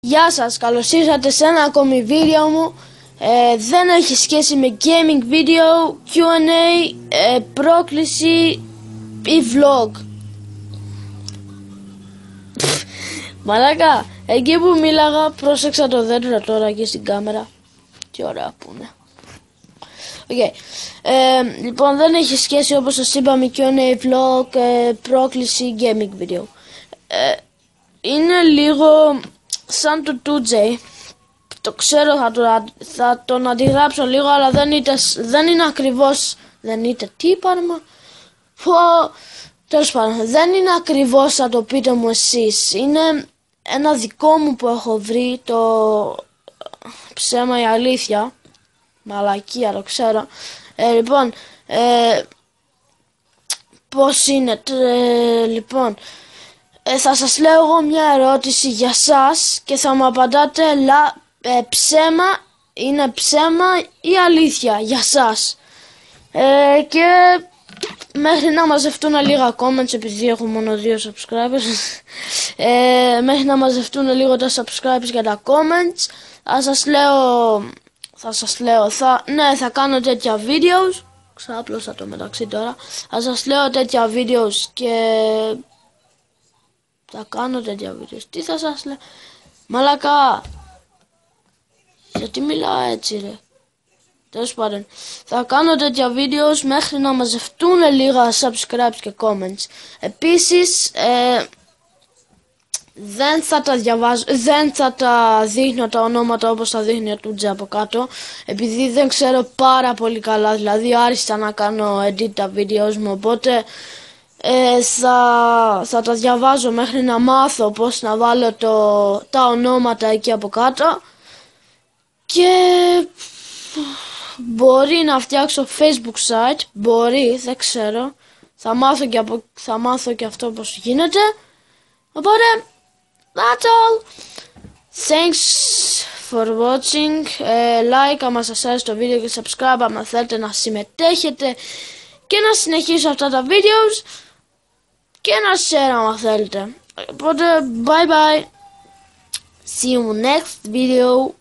Γεια σας, καλώς ήρθατε σε ένα ακόμη βίντεο μου. Δεν έχει σχέση με gaming video, Q&A, πρόκληση ή vlog. Μαλάκα, εκεί που μίλαγα πρόσεξα το δέντρο τώρα εκεί στην κάμερα. Τι ωραία που είναι. Okay. Λοιπόν, δεν έχει σχέση, όπως σας είπα, με Q&A, vlog, πρόκληση, gaming video. Είναι λίγο σαν το 2J. Το ξέρω, θα τον αντιγράψω λίγο, αλλά δεν είναι ακριβώς. Τέλος πάντων, δεν είναι ακριβώς, θα το πείτε μου εσείς. Είναι ένα δικό μου που έχω βρει, το ψέμα η αλήθεια. Μαλακία, το ξέρω. Λοιπόν, πώς είναι, λοιπόν, θα σας λέω εγώ μια ερώτηση για σας και θα μου απαντάτε ψέμα, είναι ψέμα ή αλήθεια για σας. Και μέχρι να μαζευτούν λίγα comments, επειδή έχω μόνο 2 subscribers, μέχρι να μαζευτούν λίγο τα subscribers και τα comments, θα κάνω τέτοια videos. Ξάπλωσα το μεταξύ τώρα. Θα σας λέω τέτοια videos και θα κάνω τέτοια videos. Τι θα σας λέω, μαλάκα, γιατί μιλάω έτσι ρε. Τέλος πάντων, θα κάνω τέτοια videos μέχρι να μαζευτούν λίγα subscribes και comments. Επίσης, δεν θα τα διαβάζω, δεν θα τα δείχνω τα ονόματα όπως τα δείχνει ο Τούτζε από κάτω, επειδή δεν ξέρω πάρα πολύ καλά, δηλαδή άριστα να κάνω edit τα videos μου, οπότε θα τα διαβάζω μέχρι να μάθω πώς να βάλω τα ονόματα εκεί από κάτω και μπορεί να φτιάξω Facebook site, δεν ξέρω, θα μάθω και αυτό πώς γίνεται, οπότε that's all. Thanks for watching. Like άμα σας άρεσε το βίντεο και subscribe άμα θέλετε να συμμετέχετε και να συνεχίσω αυτά τα videos και να share άμα θέλετε. Οπότε bye bye. See you next video.